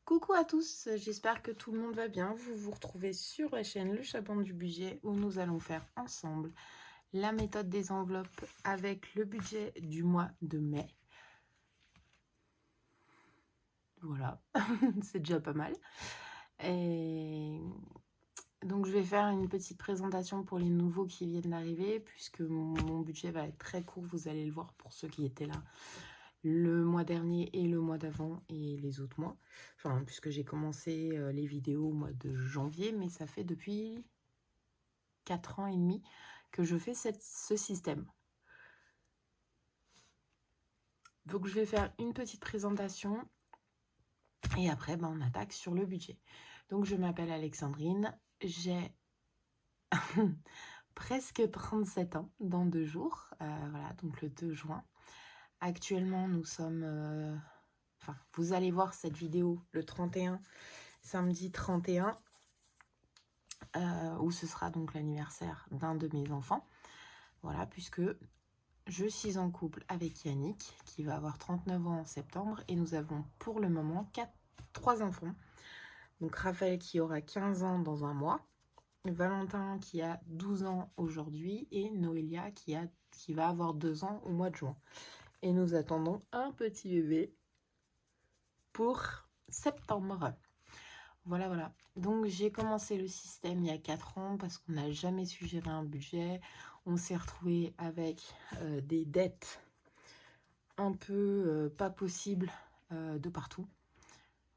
Coucou à tous, j'espère que tout le monde va bien. Vous vous retrouvez sur la chaîne Le Chaperon du Budget où nous allons faire ensemble la méthode des enveloppes avec le budget du mois de mai. Voilà, c'est déjà pas mal. Et donc je vais faire une petite présentation pour les nouveaux qui viennent d'arriver puisque mon budget va être très court, vous allez le voir pour ceux qui étaient là le mois dernier et le mois d'avant et les autres mois. Enfin, puisque j'ai commencé les vidéos au mois de janvier, mais ça fait depuis 4 ans et demi que je fais ce système. Donc je vais faire une petite présentation et après on attaque sur le budget. Donc je m'appelle Alexandrine, j'ai presque 37 ans dans 2 jours, voilà, donc le 2 juin. Actuellement nous sommes, enfin vous allez voir cette vidéo le 31, samedi 31, où ce sera donc l'anniversaire d'un de mes enfants. Voilà, puisque je suis en couple avec Yannick, qui va avoir 39 ans en septembre, et nous avons pour le moment 3 enfants. Donc Raphaël qui aura 15 ans dans un mois, Valentin qui a 12 ans aujourd'hui, et Noélia qui va avoir 2 ans au mois de juin. Et nous attendons un petit bébé pour septembre. Voilà, voilà. Donc j'ai commencé le système il y a 4 ans parce qu'on n'a jamais su gérer un budget. On s'est retrouvé avec des dettes un peu pas possibles de partout.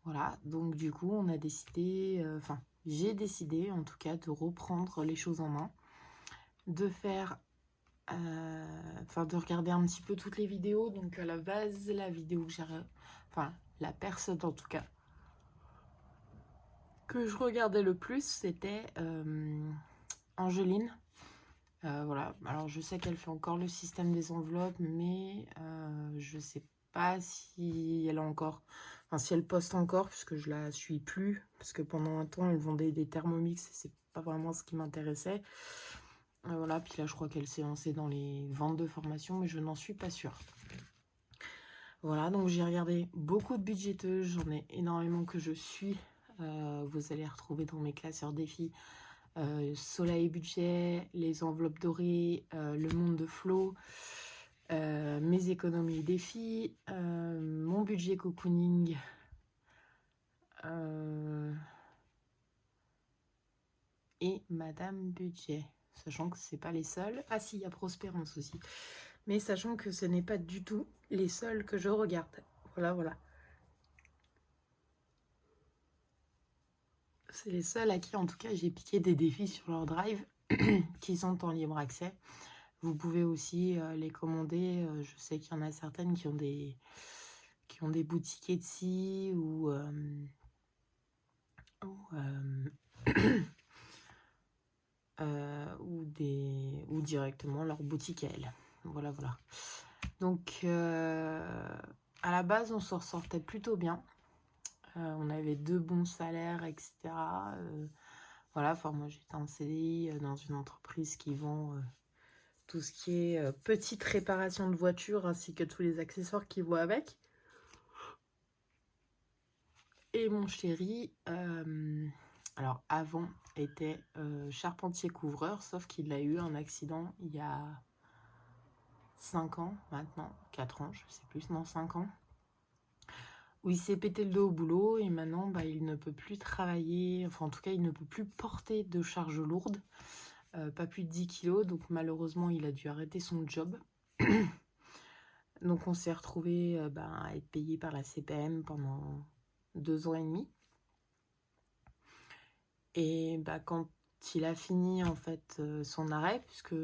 Voilà, donc du coup on a décidé, enfin j'ai décidé en tout cas de reprendre les choses en main, de faire, enfin de regarder un petit peu toutes les vidéos. Donc à la base, la vidéo que j'ai, enfin la personne en tout cas que je regardais le plus, c'était Angeline. Voilà, alors je sais qu'elle fait encore le système des enveloppes, mais je sais pas si elle a encore, enfin si elle poste encore, puisque je la suis plus, parce que pendant un temps elle vendait des Thermomix et c'est pas vraiment ce qui m'intéressait. Voilà, puis là je crois qu'elle s'est lancée dans les ventes de formation, mais je n'en suis pas sûre. Voilà, donc j'ai regardé beaucoup de budgeteuses, j'en ai énormément que je suis. Vous allez retrouver dans mes classeurs défis Soleil Budget, les enveloppes dorées, le monde de Flo, mes économies défis, mon budget cocooning, et Madame Budget. Sachant que c'est pas les seuls. Ah si, il y a Prospérance aussi. Mais sachant que ce n'est pas du tout les seuls que je regarde. Voilà, voilà. C'est les seuls à qui, en tout cas, j'ai piqué des défis sur leur drive qui sont en libre accès. Vous pouvez aussi les commander. Je sais qu'il y en a certaines qui ont des boutiques Etsy ou, ou directement leur boutique à elles. Voilà, voilà. Donc, à la base, on s'en ressortait plutôt bien. On avait 2 bons salaires, etc. Voilà, enfin moi j'étais en CDI dans une entreprise qui vend tout ce qui est petite réparation de voiture ainsi que tous les accessoires qui vont avec. Et mon chéri, alors avant, était charpentier couvreur, sauf qu'il a eu un accident il y a 5 ans maintenant, 4 ans, je sais plus, non 5 ans, où il s'est pété le dos au boulot et maintenant il ne peut plus travailler, enfin en tout cas il ne peut plus porter de charges lourdes, pas plus de 10 kilos, donc malheureusement il a dû arrêter son job. Donc on s'est retrouvé à être payé par la CPM pendant 2 ans et demi. Et quand il a fini en fait son arrêt, puisque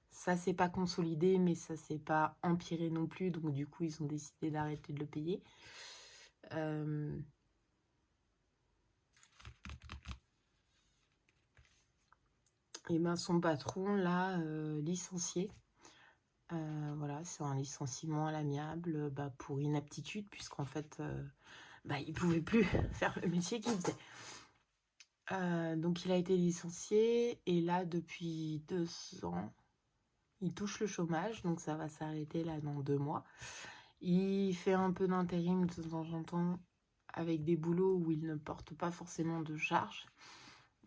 ça s'est pas consolidé, mais ça s'est pas empiré non plus, donc du coup ils ont décidé d'arrêter de le payer. Et son patron l'a licencié. Voilà, c'est un licenciement à l'amiable pour inaptitude, puisqu'en fait il pouvait plus faire le métier qu'il faisait. Donc il a été licencié et là depuis 2 ans il touche le chômage, donc ça va s'arrêter là dans 2 mois. Il fait un peu d'intérim de temps en temps avec des boulots où il ne porte pas forcément de charge.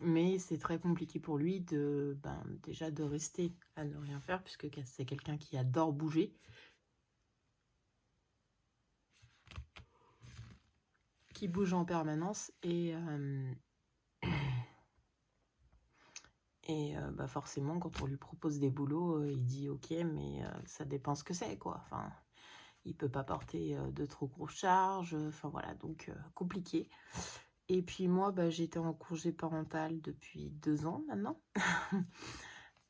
Mais c'est très compliqué pour lui déjà de rester à ne rien faire, puisque c'est quelqu'un qui adore bouger. Qui bouge en permanence forcément quand on lui propose des boulots, il dit ok, mais ça dépend ce que c'est, quoi. Enfin, il peut pas porter de trop grosses charges, enfin voilà, donc compliqué. Et puis moi, j'étais en congé parental depuis 2 ans maintenant,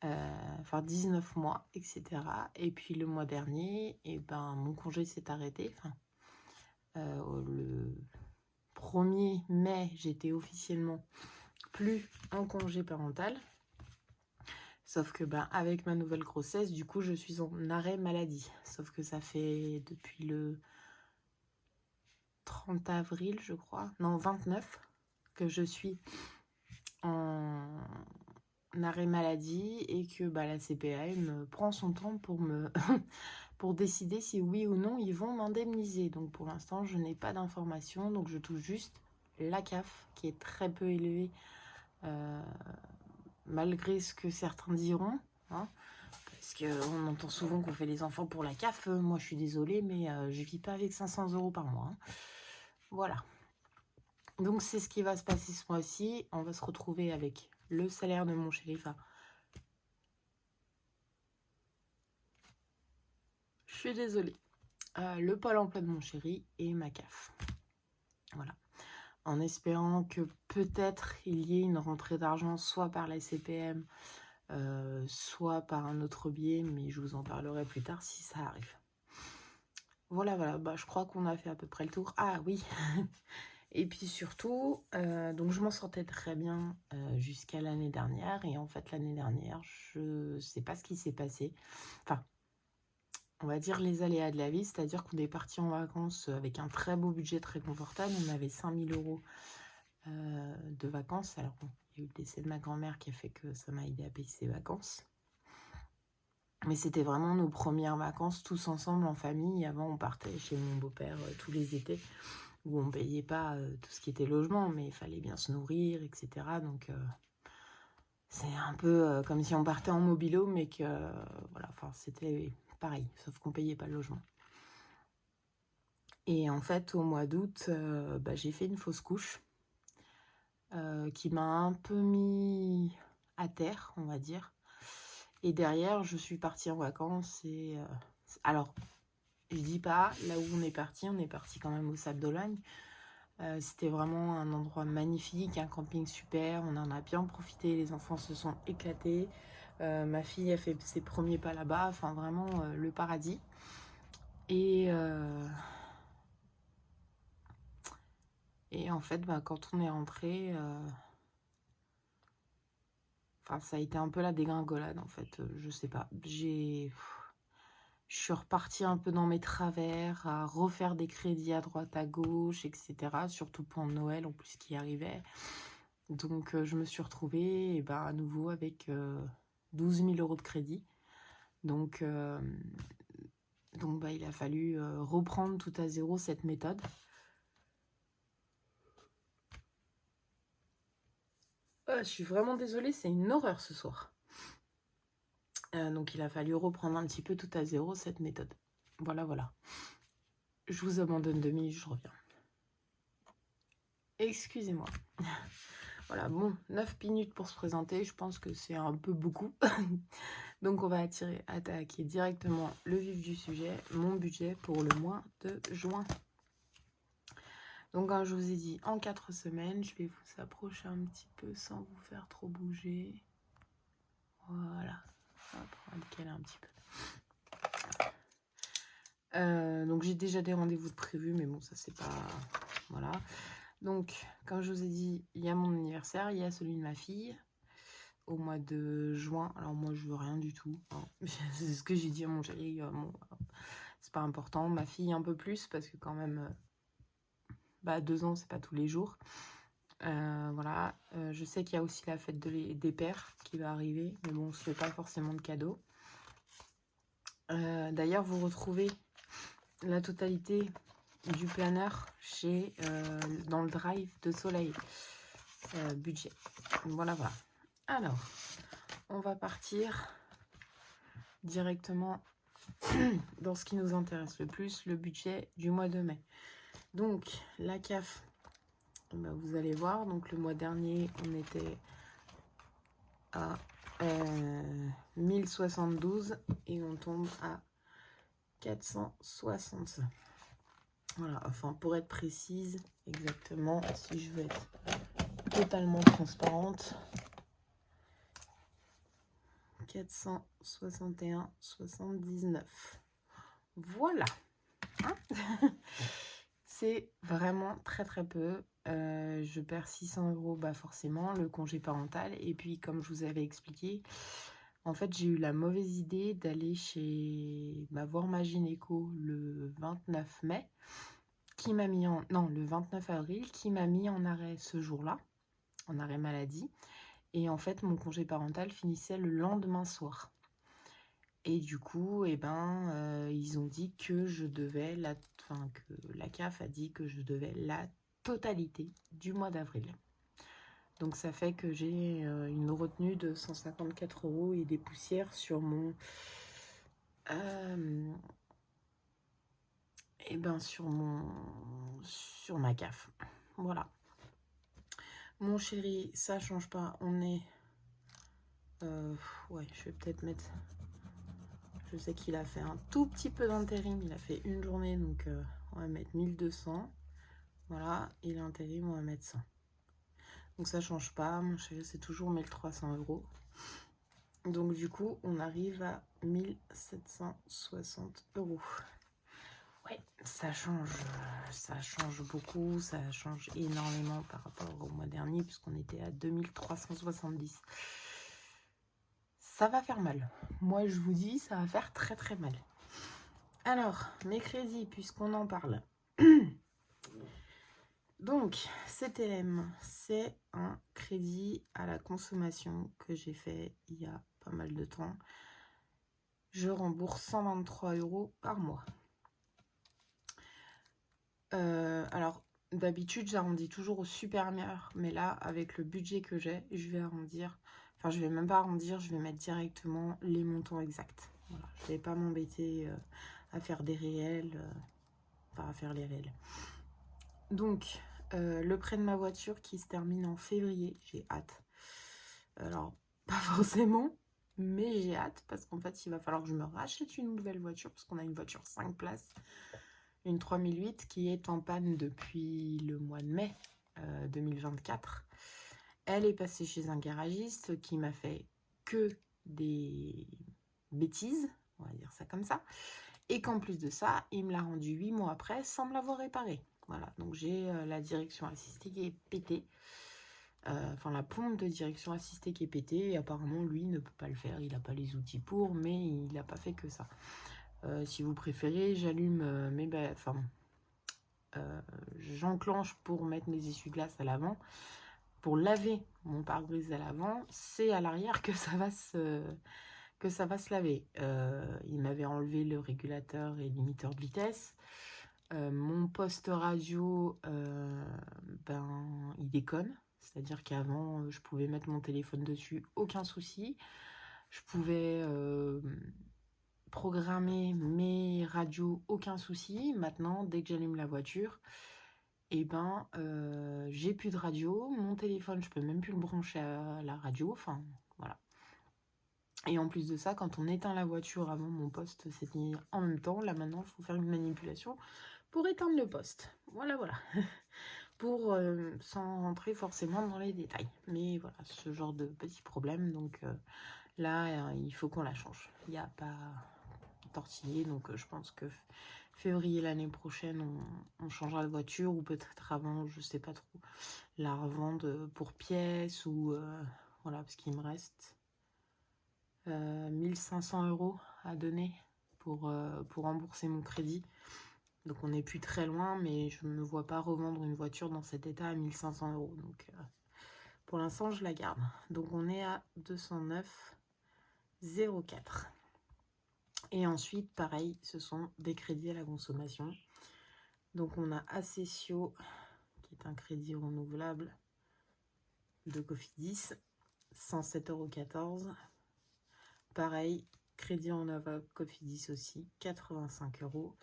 enfin 19 mois, etc. Et puis le mois dernier, mon congé s'est arrêté. Enfin, le 1er mai, j'étais officiellement plus en congé parental. Sauf que avec ma nouvelle grossesse, du coup, je suis en arrêt maladie. Sauf que ça fait depuis le 30 avril, je crois, non, 29, que je suis en arrêt maladie et que la CPAM prend son temps pour pour décider si oui ou non ils vont m'indemniser. Donc pour l'instant, je n'ai pas d'informations, donc je touche juste la CAF qui est très peu élevée, malgré ce que certains diront, hein, parce qu'on entend souvent qu'on fait les enfants pour la CAF. Moi, je suis désolée, mais je vis pas avec 500 € par mois, hein. Voilà. Donc, c'est ce qui va se passer ce mois-ci. On va se retrouver avec le salaire de mon chéri. Enfin, je suis désolée. Le pôle emploi de mon chéri et ma CAF. Voilà. En espérant que peut-être il y ait une rentrée d'argent, soit par la CPM, soit par un autre biais, mais je vous en parlerai plus tard si ça arrive. Voilà, je crois qu'on a fait à peu près le tour. Ah oui. Et puis surtout, donc je m'en sortais très bien jusqu'à l'année dernière. Et en fait, l'année dernière, je sais pas ce qui s'est passé. Enfin, on va dire les aléas de la vie, c'est-à-dire qu'on est parti en vacances avec un très beau budget, très confortable. On avait 5 000 € de vacances. Alors, bon, il y a eu le décès de ma grand-mère qui a fait que ça m'a aidé à payer ses vacances. Mais c'était vraiment nos premières vacances tous ensemble en famille. Avant, on partait chez mon beau-père tous les étés, où on ne payait pas tout ce qui était logement, mais il fallait bien se nourrir, etc. Donc, c'est un peu comme si on partait en mobilo, mais que, voilà, enfin, c'était pareil, sauf qu'on ne payait pas le logement. Et en fait, au mois d'août, j'ai fait une fausse couche qui m'a un peu mis à terre, on va dire. Et derrière, je suis partie en vacances et... alors, je dis pas, là où on est parti quand même au Sable d'Olonne. C'était vraiment un endroit magnifique, un camping super, on en a bien profité, les enfants se sont éclatés. Ma fille a fait ses premiers pas là-bas, enfin vraiment le paradis. Et en fait, quand on est rentré, ça a été un peu la dégringolade en fait. Je sais pas, je suis repartie un peu dans mes travers, à refaire des crédits à droite à gauche, etc. Surtout pour Noël en plus qui arrivait. Donc je me suis retrouvée à nouveau avec 12 000 € de crédit. Donc il a fallu reprendre tout à zéro cette méthode. Je suis vraiment désolée, c'est une horreur ce soir. Donc il a fallu reprendre un petit peu tout à zéro cette méthode. Voilà. Je vous abandonne 2 minutes, je reviens. Excusez-moi. Voilà, bon, 9 minutes pour se présenter, je pense que c'est un peu beaucoup. Donc on va attaquer directement le vif du sujet, mon budget pour le mois de juin. Donc comme je vous ai dit, en 4 semaines, je vais vous approcher un petit peu sans vous faire trop bouger. Voilà, hop, on va décaler un petit peu. Donc j'ai déjà des rendez-vous de prévus, mais bon, ça c'est pas... Voilà. Donc, comme je vous ai dit, il y a mon anniversaire, il y a celui de ma fille au mois de juin. Alors moi, je veux rien du tout, hein. C'est ce que j'ai dit à mon chéri. C'est pas important. Ma fille un peu plus, parce que quand même, 2 ans, c'est pas tous les jours. Voilà. Je sais qu'il y a aussi la fête des pères qui va arriver, mais bon, on se fait pas forcément de cadeaux. D'ailleurs, vous retrouvez la totalité du planeur chez dans le drive de Soleil. Budget. Voilà, voilà. Alors, on va partir directement dans ce qui nous intéresse le plus, le budget du mois de mai. Donc, la CAF, ben, vous allez voir, donc le mois dernier, on était à 1072 et on tombe à 460. Voilà, enfin pour être précise, exactement, si je veux être totalement transparente, 461,79. Voilà. Hein. C'est vraiment très très peu. Je perds 600 €, bah forcément, le congé parental. Et puis, comme je vous avais expliqué, en fait, j'ai eu la mauvaise idée d'aller voir ma gynéco le 29 mai, qui m'a mis en... Non, le 29 avril, qui m'a mis en arrêt ce jour-là, en arrêt maladie. Et en fait, mon congé parental finissait le lendemain soir. Et du coup, ils ont dit que je devais, que la CAF a dit que je devais la totalité du mois d'avril. Donc ça fait que j'ai une retenue de 154 € et des poussières sur mon... sur ma CAF. Voilà. Mon chéri, ça change pas. On est... ouais, je vais peut-être mettre... Je sais qu'il a fait un tout petit peu d'intérim. Il a fait une journée, donc on va mettre 1200. Voilà, et l'intérim, on va mettre 100. Donc ça change pas. Mon chéri, c'est toujours 1300 €. Donc du coup, on arrive à 1760 €. Ouais, ça change beaucoup. Ça change énormément par rapport au mois dernier, puisqu'on était à 2370. Ça va faire mal. Moi, je vous dis, ça va faire très très mal. Alors, mes crédits, puisqu'on en parle. Donc, CTLM, c'est un crédit à la consommation que j'ai fait il y a pas mal de temps. Je rembourse 123 € par mois. Alors, d'habitude, j'arrondis toujours au supérieur, mais là, avec le budget que j'ai, je vais arrondir. Enfin, je vais même pas arrondir, je vais mettre directement les montants exacts. Voilà, je vais pas m'embêter à faire des réels, à faire les réels. Donc, le prêt de ma voiture qui se termine en février, j'ai hâte. Alors, pas forcément, mais j'ai hâte parce qu'en fait, il va falloir que je me rachète une nouvelle voiture parce qu'on a une voiture 5 places, une 3008 qui est en panne depuis le mois de mai 2024. Elle est passée chez un garagiste qui m'a fait que des bêtises, on va dire ça comme ça, et qu'en plus de ça, il me l'a rendu 8 mois après sans me l'avoir réparé. Voilà, donc j'ai la direction assistée qui est pétée. Enfin, la pompe de direction assistée qui est pétée. Et apparemment, lui ne peut pas le faire. Il n'a pas les outils pour, mais il n'a pas fait que ça. Si vous préférez, j'allume j'enclenche pour mettre mes essuie-glaces à l'avant. Pour laver mon pare-brise à l'avant, c'est à l'arrière que ça va se laver. Il m'avait enlevé le régulateur et limiteur de vitesse. Mon poste radio, il déconne. C'est-à-dire qu'avant, je pouvais mettre mon téléphone dessus, aucun souci. Je pouvais programmer mes radios, aucun souci. Maintenant, dès que j'allume la voiture, j'ai plus de radio. Mon téléphone, je peux même plus le brancher à la radio. Enfin, voilà. Et en plus de ça, quand on éteint la voiture, avant mon poste s'éteignait en même temps. Là maintenant, il faut faire une manipulation pour éteindre le poste. Voilà, voilà. Pour sans rentrer forcément dans les détails. Mais voilà, ce genre de petits problèmes. Donc là, il faut qu'on la change. Il n'y a pas tortillé. Donc je pense que février l'année prochaine, on changera de voiture. Ou peut-être avant, je sais pas trop. La revendre pour pièces ou... voilà, parce qu'il me reste 1500 € à donner pour rembourser mon crédit. Donc on n'est plus très loin, mais je ne me vois pas revendre une voiture dans cet état à 1500 €. Donc pour l'instant, je la garde. Donc on est à 209,04. Et ensuite, pareil, ce sont des crédits à la consommation. Donc on a Accessio, qui est un crédit renouvelable de Cofidis, 107,14 €. Pareil, crédit renouvelable Cofidis aussi, 85 €.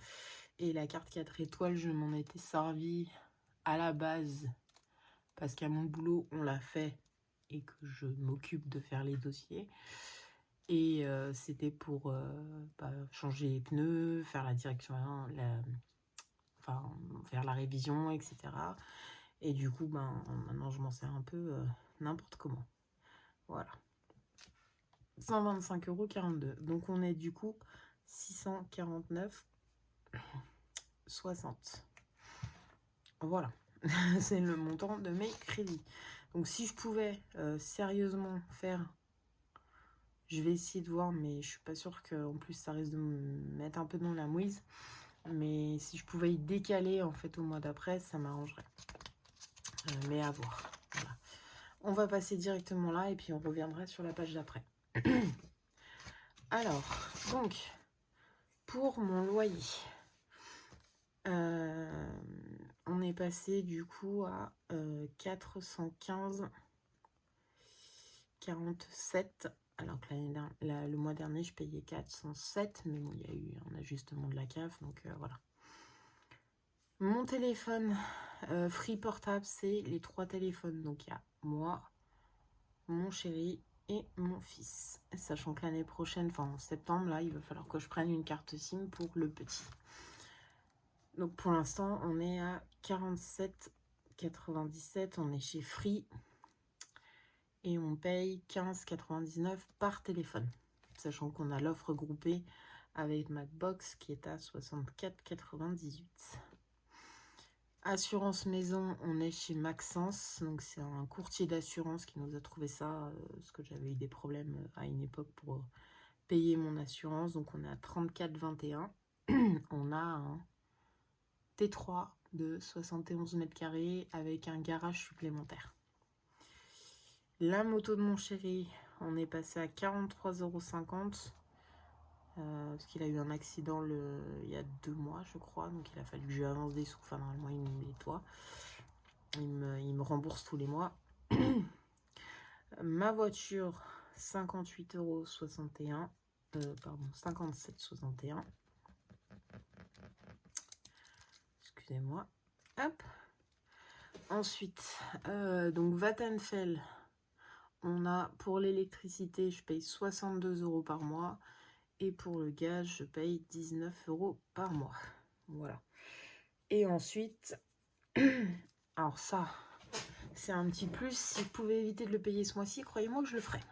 Et la carte 4 étoiles, je m'en étais servi à la base parce qu'à mon boulot, on l'a fait et que je m'occupe de faire les dossiers. Et c'était pour changer les pneus, faire la direction, faire la révision, etc. Et du coup, maintenant, je m'en sers un peu n'importe comment. Voilà. 125,42 €. Donc, on est du coup 649,60 €. Voilà. C'est le montant de mes crédits. Donc, si je pouvais sérieusement faire... Je vais essayer de voir, mais je suis pas sûre qu'en plus, ça risque de me mettre un peu dans la mouise. Mais si je pouvais y décaler, en fait, au mois d'après, ça m'arrangerait. Mais à voir. Voilà. On va passer directement là et puis on reviendra sur la page d'après. Alors, donc, pour mon loyer, on est passé du coup à 415,47 €. Alors que le mois dernier, je payais 407, mais bon, il y a eu un ajustement de la CAF, donc voilà. Mon téléphone Free portable, c'est les 3 téléphones. Donc il y a moi, mon chéri et mon fils. Sachant que l'année prochaine, enfin en septembre, là, il va falloir que je prenne une carte SIM pour le petit. Donc pour l'instant, on est à 47,97. On est chez Free. Et on paye 15,99 € par téléphone. Sachant qu'on a l'offre groupée avec Macbox qui est à 64,98 €. Assurance maison, on est chez Maxence, donc c'est un courtier d'assurance qui nous a trouvé ça, parce que j'avais eu des problèmes à une époque pour payer mon assurance, donc on est à 34,21 €. On a un T3 de 71 mètres carrés avec un garage supplémentaire. La moto de mon chéri, on est passé à 43,50 €, parce qu'il a eu un accident il y a 2 mois, je crois, donc il a fallu que je lui avance des sous. Enfin, normalement, il me nettoie. Il me rembourse tous les mois. Ma voiture, 58,61 €. Pardon, 57,61 €. Excusez-moi. Hop. Ensuite, donc Vattenfall, on a pour l'électricité, je paye 62 € par mois. Et pour le gaz, je paye 19 € par mois. Voilà. Et ensuite, alors ça, c'est un petit plus. Si je pouvais éviter de le payer ce mois-ci, croyez-moi que je le ferais.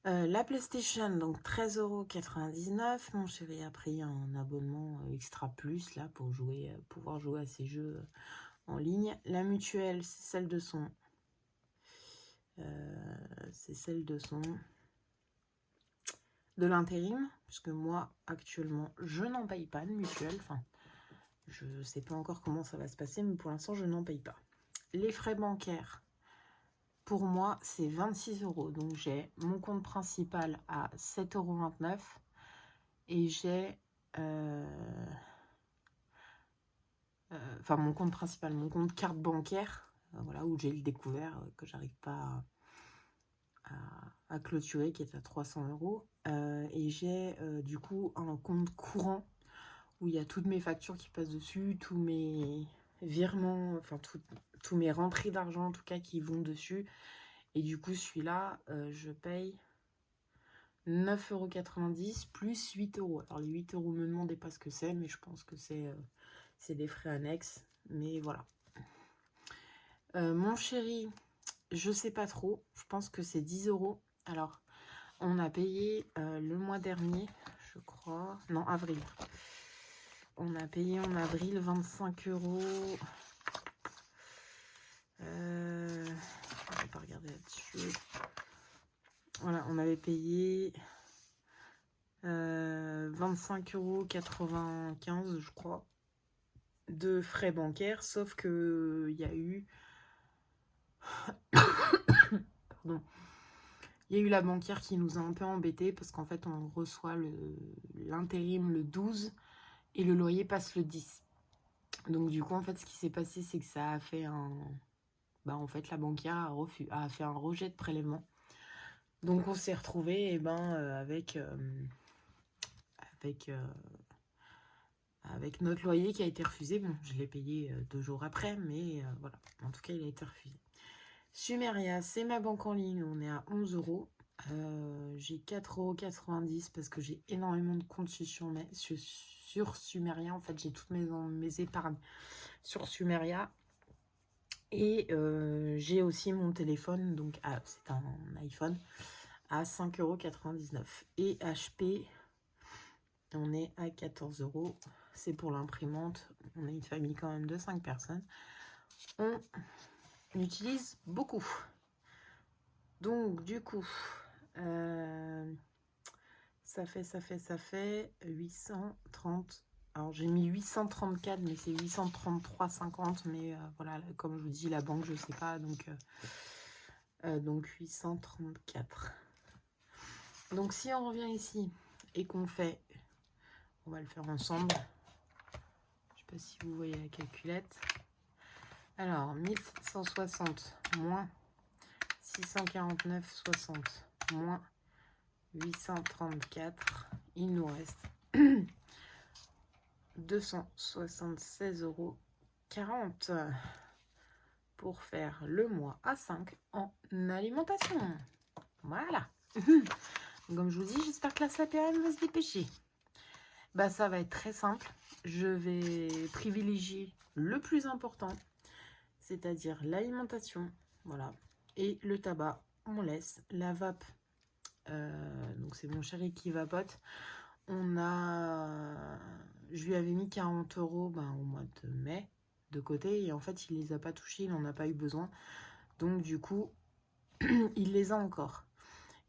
La PlayStation, donc 13,99 €. Mon chéri a pris un abonnement extra plus là pour pouvoir jouer à ces jeux en ligne. La mutuelle, c'est celle de son. De l'intérim, puisque moi, actuellement, je n'en paye pas de mutuelle. Enfin, je ne sais pas encore comment ça va se passer, mais pour l'instant, je n'en paye pas. Les frais bancaires, pour moi, c'est 26 €. Donc, j'ai mon compte principal à 7,29 € et j'ai... mon compte principal, mon compte carte bancaire, voilà, où j'ai le découvert que j'arrive pas à clôturer, qui est à 300 €. Et j'ai du coup un compte courant où il y a toutes mes factures qui passent dessus, tous mes virements, enfin tous mes rentrées d'argent en tout cas qui vont dessus. Et du coup celui-là, je paye 9,90 € plus 8 €. Alors les 8 € me demandez pas ce que c'est, mais je pense que c'est des frais annexes. Mais voilà. Mon chéri, je sais pas trop, je pense que c'est 10 €. Alors, on a payé le mois dernier, je crois, non, avril. On a payé en avril 25 €. Je vais pas regarder là-dessus. Voilà, on avait payé 25,95 €, je crois, de frais bancaires, sauf que il y a eu... Pardon. Il y a eu la banquière qui nous a un peu embêtés parce qu'en fait, on reçoit l'intérim le 12 et le loyer passe le 10. Donc du coup, en fait, ce qui s'est passé, c'est que ça a fait un... Bah, en fait, la banquière a fait un rejet de prélèvement. Donc on s'est retrouvé avec, avec notre loyer qui a été refusé. Bon, je l'ai payé 2 jours après, mais voilà. En tout cas, il a été refusé. Sumeria, c'est ma banque en ligne. On est à 11 euros. J'ai 4,90 € parce que j'ai énormément de comptes sur Sumeria. En fait, j'ai toutes mes épargnes sur Sumeria. Et j'ai aussi mon téléphone, donc c'est un iPhone, à 5,99 €. Et HP, on est à 14 €. C'est pour l'imprimante. On est une famille quand même de 5 personnes. On utilise beaucoup. Donc, du coup, ça fait 830. Alors, j'ai mis 834, mais c'est 833,50. Mais voilà, comme je vous dis, la banque, je sais pas. Donc 834. Donc, si on revient ici et qu'on fait... On va le faire ensemble. Je sais pas si vous voyez la calculette. Alors, 1760 moins 649,60 moins 834. Il nous reste 276,40 € pour faire le mois à 5 en alimentation. Voilà. Comme je vous dis, j'espère que la SAPM va se dépêcher. Bah, ça va être très simple. Je vais privilégier le plus important, c'est-à-dire l'alimentation, voilà, et le tabac. On laisse la vape. Donc c'est mon chéri qui vapote. Je lui avais mis 40 € au mois de mai de côté, et en fait il les a pas touchés, il n'en a pas eu besoin. Donc du coup, il les a encore.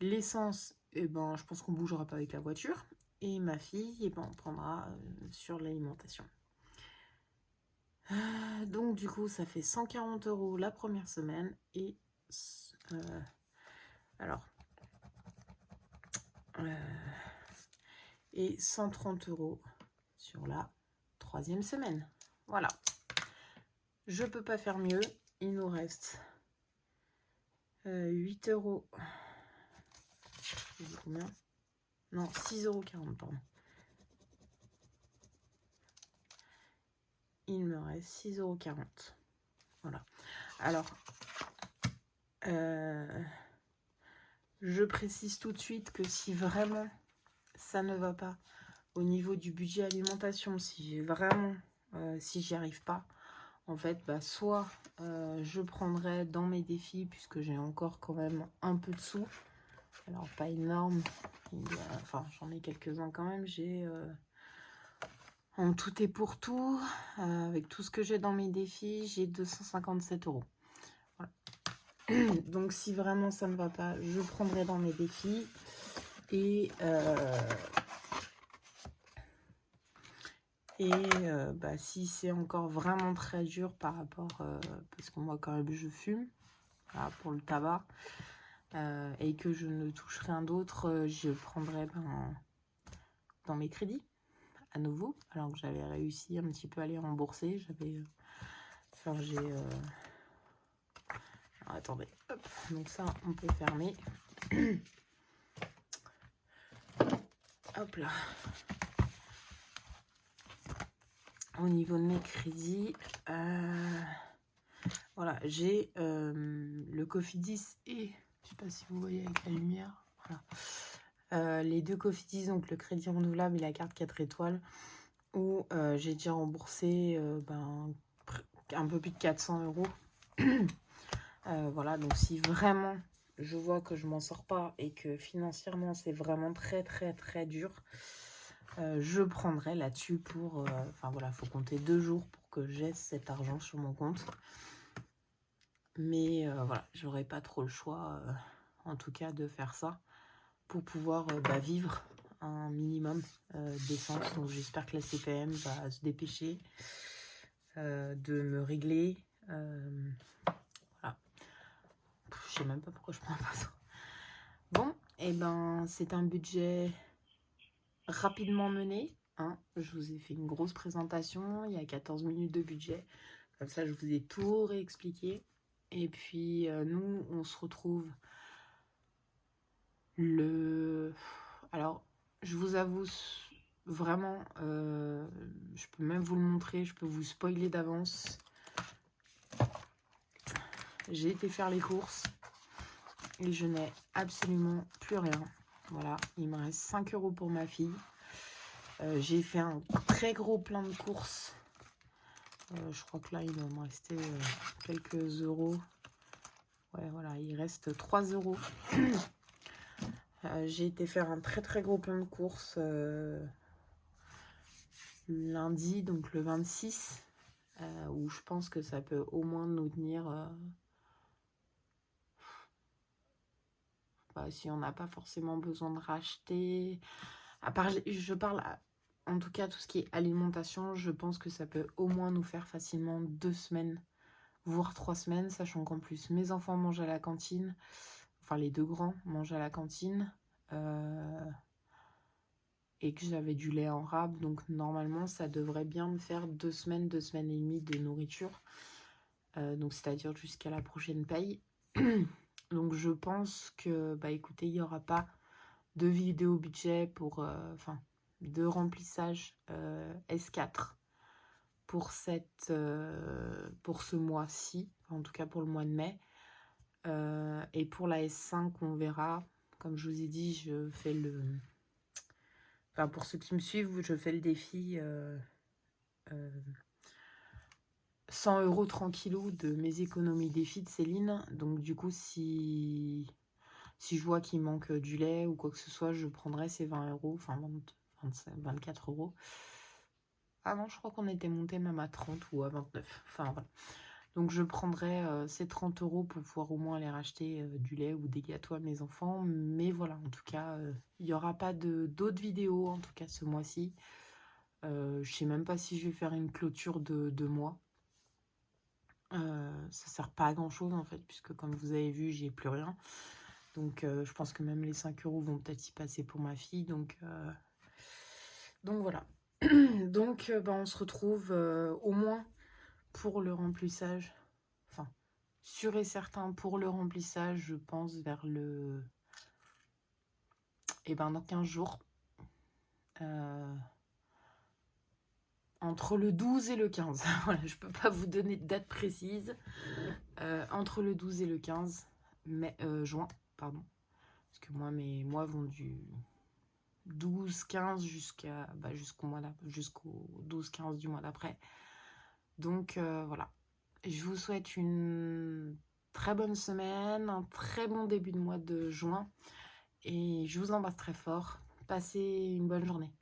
L'essence, je pense qu'on bougera pas avec la voiture. Et ma fille, on prendra sur l'alimentation. Donc du coup, ça fait 140 € la première semaine. Et et 130 € sur la troisième semaine. Voilà. Je peux pas faire mieux. Il nous reste 8 €. Combien? Non, 6,40 €, pardon. Il me reste 6,40 €. Voilà. Alors, je précise tout de suite que si vraiment ça ne va pas au niveau du budget alimentation, si vraiment, si j'y arrive pas, en fait, soit je prendrai dans mes défis, puisque j'ai encore quand même un peu de sous. Alors, pas énorme. Enfin, j'en ai quelques-uns quand même. J'ai... en tout et pour tout, avec tout ce que j'ai dans mes défis, j'ai 257 €. Voilà. Donc, si vraiment ça ne va pas, je prendrai dans mes défis. Et si c'est encore vraiment très dur par rapport... parce que moi, quand même, je fume, voilà, pour le tabac, et que je ne touche rien d'autre, je prendrai dans mes crédits, à nouveau, alors que j'avais réussi un petit peu à les rembourser. Alors, attendez, hop, donc ça, on peut fermer. Hop là. Au niveau de mes crédits, voilà, j'ai le Cofidis et, je sais pas si vous voyez avec la lumière, voilà. Les deux Cofidis, donc le crédit renouvelable et la carte 4 étoiles, où j'ai déjà remboursé un peu plus de 400 €. Voilà, donc si vraiment je vois que je m'en sors pas et que financièrement c'est vraiment très très très dur, je prendrai là-dessus pour... voilà, faut compter 2 jours pour que j'aie cet argent sur mon compte. Mais voilà, j'aurais pas trop le choix, en tout cas, de faire ça pour pouvoir vivre un minimum d'essence. Donc j'espère que la CPM va se dépêcher de me régler. Voilà. Je sais même pas pourquoi je prends pas ça. Bon, et c'est un budget rapidement mené. hein. Je vous ai fait une grosse présentation, il y a 14 minutes de budget. Comme ça, je vous ai tout réexpliqué. Et puis, nous, on se retrouve le... Alors, je vous avoue, vraiment, je peux même vous le montrer, je peux vous spoiler d'avance. J'ai été faire les courses et je n'ai absolument plus rien. Voilà, il me reste 5 € pour ma fille. J'ai fait un très gros plein de courses. Je crois que là, il va me rester quelques euros. Ouais, voilà, il reste 3 €. J'ai été faire un très gros plein de courses lundi, donc le 26, où je pense que ça peut au moins nous tenir... si on n'a pas forcément besoin de racheter. À part, je parle, en tout cas, tout ce qui est alimentation, je pense que ça peut au moins nous faire facilement 2 semaines, voire 3 semaines, sachant qu'en plus, mes enfants mangent à la cantine. Enfin, les 2 grands mangent à la cantine. Et que j'avais du lait en rab. Donc, normalement, ça devrait bien me faire 2 semaines, 2 semaines et demie de nourriture. Donc, c'est-à-dire jusqu'à la prochaine paye. Donc, je pense que, écoutez, il n'y aura pas de vidéo budget pour, de remplissage S4 pour pour ce mois-ci, en tout cas pour le mois de mai. Et pour la S5, on verra. Comme je vous ai dit, je fais le... Enfin, pour ceux qui me suivent, je fais le défi 100 € tranquillou de mes économies défi de Céline. Donc, du coup, si je vois qu'il manque du lait ou quoi que ce soit, je prendrai ces 20 €, enfin 24 €. Ah non, je crois qu'on était monté même à 30 ou à 29. Enfin, voilà. Donc, je prendrai ces 30 € pour pouvoir au moins aller racheter du lait ou des gâteaux à mes enfants. Mais voilà, en tout cas, il n'y aura pas d'autres vidéos, en tout cas ce mois-ci. Je sais même pas si je vais faire une clôture de 2 mois. Ça sert pas à grand chose en fait, puisque comme vous avez vu, j'ai plus rien. Donc je pense que même les 5 € vont peut-être y passer pour ma fille. Donc voilà. Donc on se retrouve au moins pour le remplissage. Enfin, sûr et certain pour le remplissage, je pense vers le... dans 15 jours. Entre le 12 et le 15. Voilà, je peux pas vous donner de date précise. Entre le 12 et le 15 juin, pardon. Parce que moi, mes mois vont du 12-15 jusqu'au 12-15 du mois d'après. Donc voilà. Je vous souhaite une très bonne semaine, un très bon début de mois de juin. Et je vous embrasse très fort. Passez une bonne journée.